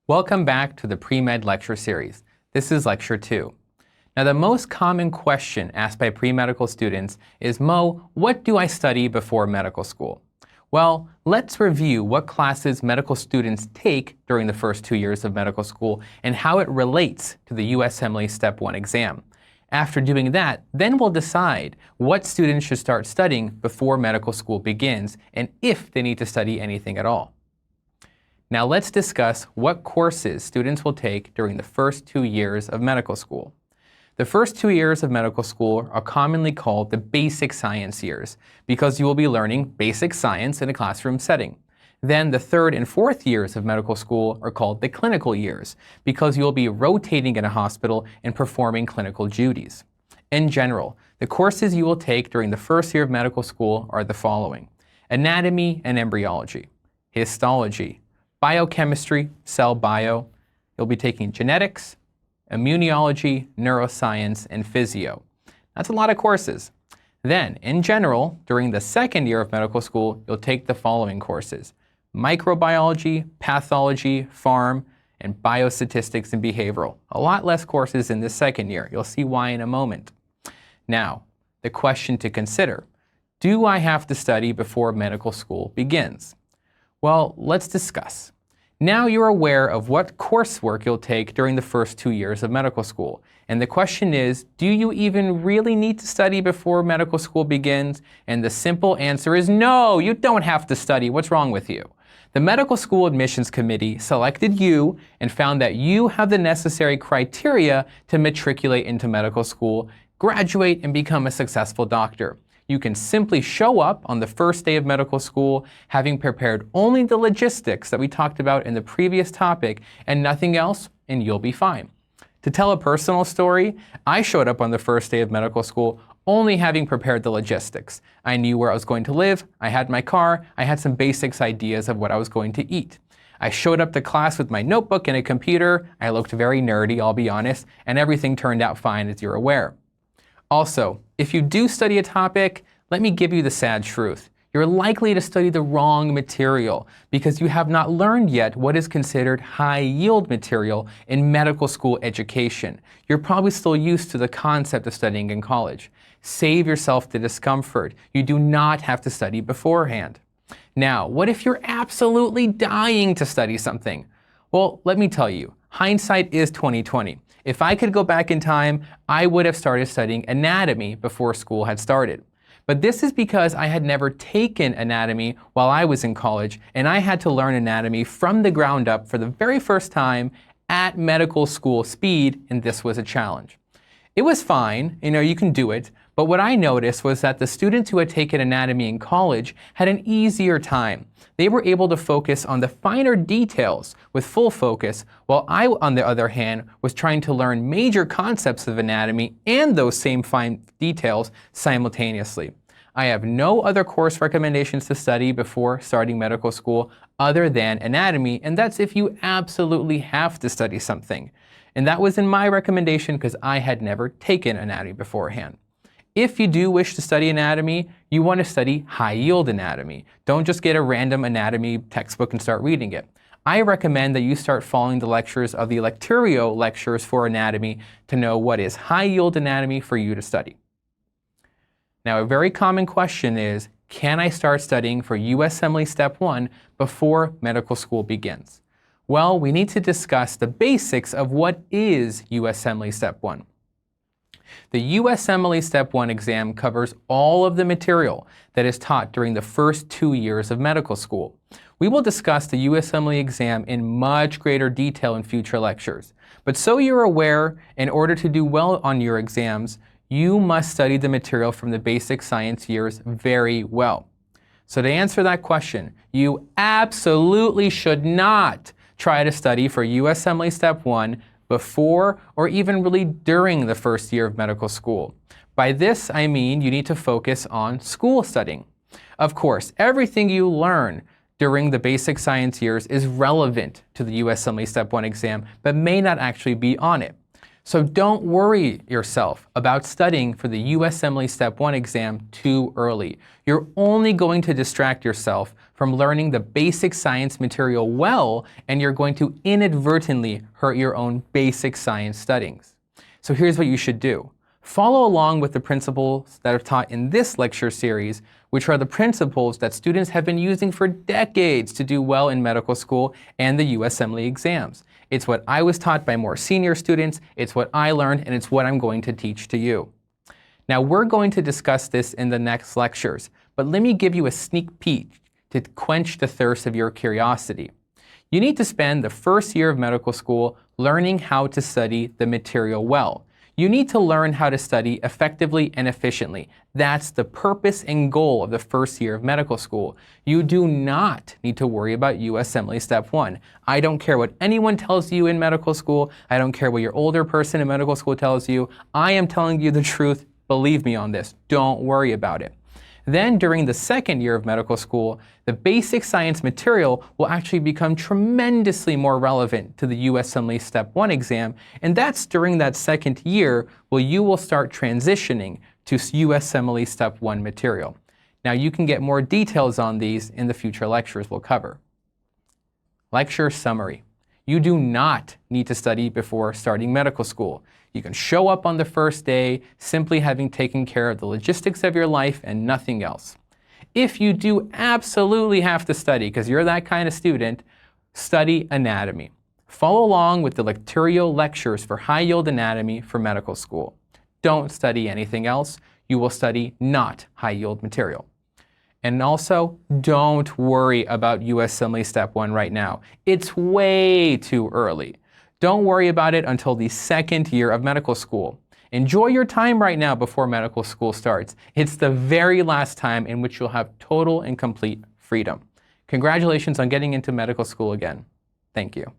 Welcome back to the Pre-Med lecture series. This is lecture 2. Now, the most common question asked by pre-medical students is, Mo, what do I study before medical school? Well, let's review what classes medical students take during the first 2 years of medical school and how it relates to the USMLE Step 1 exam. After doing that, then we'll decide what students should start studying before medical school begins and if they need to study anything at all. Now let's discuss what courses students will take during the first 2 years of medical school. The first 2 years of medical school are commonly called the basic science years because you will be learning basic science in a classroom setting. Then the 3rd and 4th years of medical school are called the clinical years because you will be rotating in a hospital and performing clinical duties. In general, the courses you will take during the first year of medical school are the following: anatomy and embryology, histology, biochemistry, cell bio. You'll be taking genetics, immunology, neuroscience, and physio. That's a lot of courses. Then, in general, during the 2nd year of medical school, you'll take the following courses: microbiology, pathology, pharm, and biostatistics and behavioral. A lot less courses in the 2nd year. You'll see why in a moment. Now, the question to consider: do I have to study before medical school begins? Well, let's discuss. Now you're aware of what coursework you'll take during the first 2 years of medical school. And the question is, do you even really need to study before medical school begins? And the simple answer is no, you don't have to study. What's wrong with you? The Medical School Admissions Committee selected you and found that you have the necessary criteria to matriculate into medical school, graduate, and become a successful doctor. You can simply show up on the first day of medical school having prepared only the logistics that we talked about in the previous topic and nothing else, and you'll be fine. To tell a personal story, I showed up on the first day of medical school only having prepared the logistics. I knew where I was going to live, I had my car, I had some basic ideas of what I was going to eat. I showed up to class with my notebook and a computer. I looked very nerdy, I'll be honest, and everything turned out fine, as you're aware. Also, if you do study a topic, let me give you the sad truth. You're likely to study the wrong material because you have not learned yet what is considered high-yield material in medical school education. You're probably still used to the concept of studying in college. Save yourself the discomfort. You do not have to study beforehand. Now, what if you're absolutely dying to study something? Well, let me tell you, hindsight is 20/20. If I could go back in time, I would have started studying anatomy before school had started. But this is because I had never taken anatomy while I was in college, and I had to learn anatomy from the ground up for the very first time at medical school speed, and this was a challenge. It was fine, you can do it, but what I noticed was that the students who had taken anatomy in college had an easier time. They were able to focus on the finer details with full focus, while I, on the other hand, was trying to learn major concepts of anatomy and those same fine details simultaneously. I have no other course recommendations to study before starting medical school other than anatomy, and that's if you absolutely have to study something. And that was in my recommendation because I had never taken anatomy beforehand. If you do wish to study anatomy, you want to study high-yield anatomy. Don't just get a random anatomy textbook and start reading it. I recommend that you start following the lectures of the Lecturio lectures for anatomy to know what is high-yield anatomy for you to study. Now, a very common question is, can I start studying for USMLE Step 1 before medical school begins? Well, we need to discuss the basics of what is USMLE Step 1. The USMLE Step 1 exam covers all of the material that is taught during the first 2 years of medical school. We will discuss the USMLE exam in much greater detail in future lectures. But so you're aware, in order to do well on your exams, you must study the material from the basic science years very well. So to answer that question, you absolutely should not try to study for USMLE Step 1 before or even really during the first year of medical school. By this, I mean you need to focus on school studying. Of course, everything you learn during the basic science years is relevant to the USMLE Step 1 exam, but may not actually be on it. So don't worry yourself about studying for the USMLE Step 1 exam too early. You're only going to distract yourself from learning the basic science material well, and you're going to inadvertently hurt your own basic science studies. So here's what you should do. Follow along with the principles that are taught in this lecture series, which are the principles that students have been using for decades to do well in medical school and the USMLE exams. It's what I was taught by more senior students, it's what I learned, and it's what I'm going to teach to you. Now, we're going to discuss this in the next lectures, but let me give you a sneak peek to quench the thirst of your curiosity. You need to spend the first year of medical school learning how to study the material well. You need to learn how to study effectively and efficiently. That's the purpose and goal of the first year of medical school. You do not need to worry about USMLE Step 1. I don't care what anyone tells you in medical school. I don't care what your older person in medical school tells you. I am telling you the truth. Believe me on this. Don't worry about it. Then during the second year of medical school, the basic science material will actually become tremendously more relevant to the USMLE Step 1 exam, and that's during that second year where you will start transitioning to USMLE Step 1 material. Now you can get more details on these in the future lectures we'll cover. Lecture summary. You do not need to study before starting medical school. You can show up on the first day simply having taken care of the logistics of your life and nothing else. If you do absolutely have to study, because you're that kind of student, study anatomy. Follow along with the Lecturio lectures for high-yield anatomy for medical school. Don't study anything else. You will study not high-yield material. And also, don't worry about USMLE Step 1 right now. It's way too early. Don't worry about it until the second year of medical school. Enjoy your time right now before medical school starts. It's the very last time in which you'll have total and complete freedom. Congratulations on getting into medical school again. Thank you.